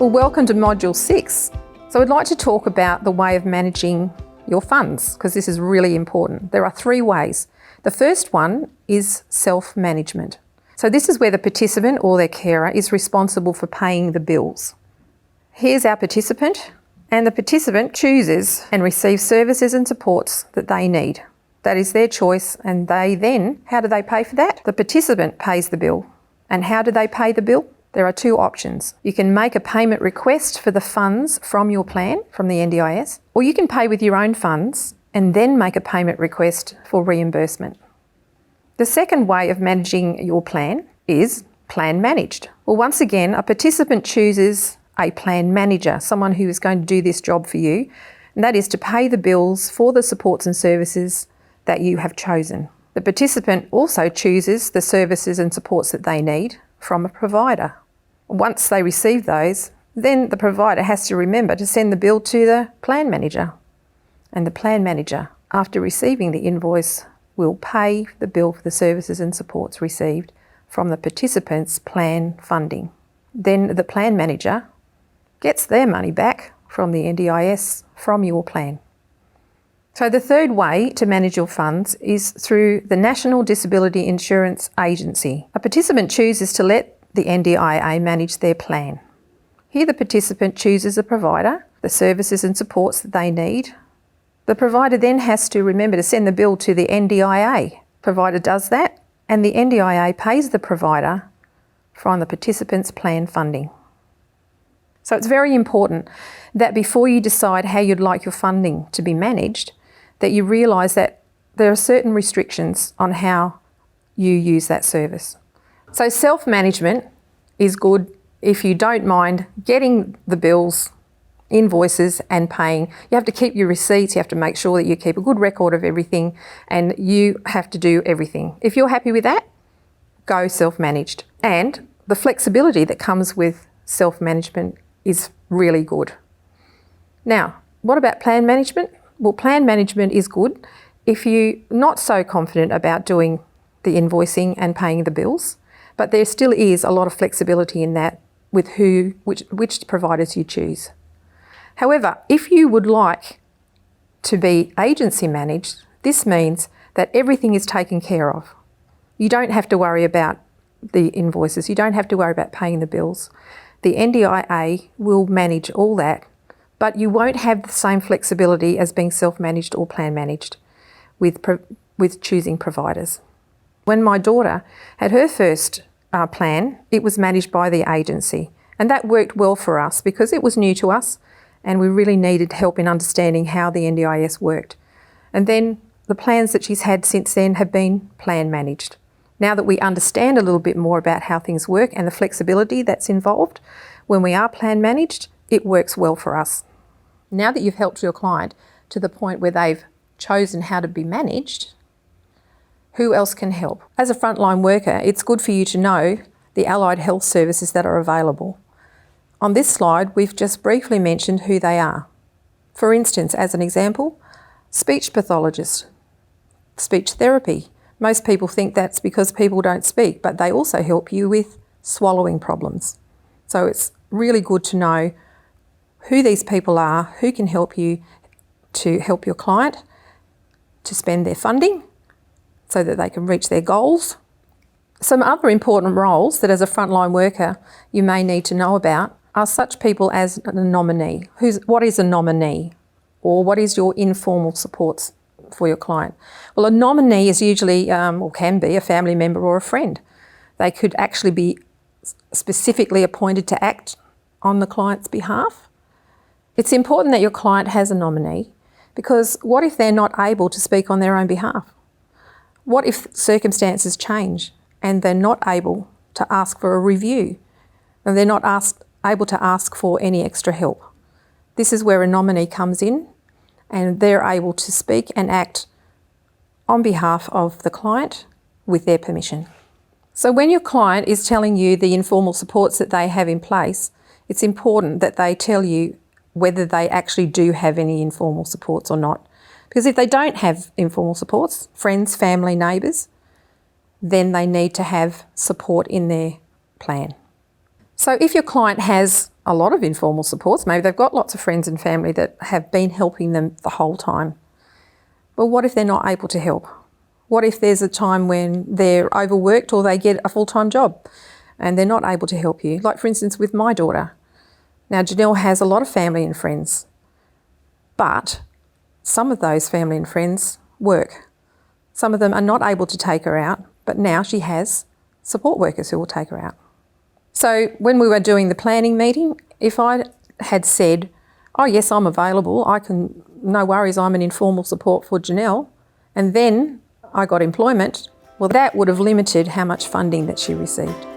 Well, welcome to Module 6. So I'd like to talk about the way of managing your funds, because this is really important. There are 3 ways. The first one is self-management. So this is where the participant or their carer is responsible for paying the bills. Here's our participant, and the participant chooses and receives services and supports that they need. That is their choice, and they then, how do they pay for that? The participant pays the bill. And how do they pay the bill? There are 2 options. You can make a payment request for the funds from your plan, from the NDIS, or you can pay with your own funds and then make a payment request for reimbursement. The second way of managing your plan is plan managed. Well, once again, a participant chooses a plan manager, someone who is going to do this job for you, and that is to pay the bills for the supports and services that you have chosen. The participant also chooses the services and supports that they need from a provider. Once they receive those, then the provider has to remember to send the bill to the plan manager. And the plan manager, after receiving the invoice, will pay the bill for the services and supports received from the participant's plan funding. Then the plan manager gets their money back from the NDIS from your plan. So the third way to manage your funds is through the National Disability Insurance Agency. A participant chooses to let the NDIA manage their plan. Here the participant chooses a provider, the services and supports that they need. The provider then has to remember to send the bill to the NDIA. Provider does that, and the NDIA pays the provider from the participant's plan funding. So it's very important that before you decide how you'd like your funding to be managed, that you realise that there are certain restrictions on how you use that service. So self-management is good if you don't mind getting the bills, invoices and paying. You have to keep your receipts, you have to make sure that you keep a good record of everything, and you have to do everything. If you're happy with that, go self-managed. And the flexibility that comes with self-management is really good. Now, what about plan management? Well, plan management is good if you're not so confident about doing the invoicing and paying the bills, but there still is a lot of flexibility in that with which providers you choose. However, if you would like to be agency managed, this means that everything is taken care of. You don't have to worry about the invoices, you don't have to worry about paying the bills. The NDIA will manage all that, but you won't have the same flexibility as being self-managed or plan managed with choosing providers. When my daughter had her first plan, it was managed by the agency, and that worked well for us because it was new to us and we really needed help in understanding how the NDIS worked. And then the plans that she's had since then have been plan managed. Now that we understand a little bit more about how things work and the flexibility that's involved when we are plan managed, it works well for us. Now that you've helped your client to the point where they've chosen how to be managed, who else can help? As a frontline worker, it's good for you to know the allied health services that are available. On this slide, we've just briefly mentioned who they are. For instance, as an example, speech pathologist, speech therapy. Most people think that's because people don't speak, but they also help you with swallowing problems. So it's really good to know who these people are, who can help you to help your client to spend their funding so that they can reach their goals. Some other important roles that as a frontline worker you may need to know about are such people as a nominee. What is a nominee? Or what is your informal supports for your client? Well, a nominee is usually, or can be, a family member or a friend. They could actually be specifically appointed to act on the client's behalf. It's important that your client has a nominee, because what if they're not able to speak on their own behalf? What if circumstances change and they're not able to ask for a review and they're not able to ask for any extra help? This is where a nominee comes in and they're able to speak and act on behalf of the client with their permission. So when your client is telling you the informal supports that they have in place, it's important that they tell you whether they actually do have any informal supports or not. Because if they don't have informal supports, friends, family, neighbours, then they need to have support in their plan. So if your client has a lot of informal supports. Maybe they've got lots of friends and family that have been helping them the whole time. But what if they're not able to help? What if there's a time when they're overworked or they get a full-time job and they're not able to help you? Like, for instance, with my daughter. Now, Janelle has a lot of family and friends, but some of those family and friends work. Some of them are not able to take her out, but now she has support workers who will take her out. So when we were doing the planning meeting, if I had said, oh yes, I'm available, no worries, I'm an informal support for Janelle, and then I got employment, well, that would have limited how much funding that she received.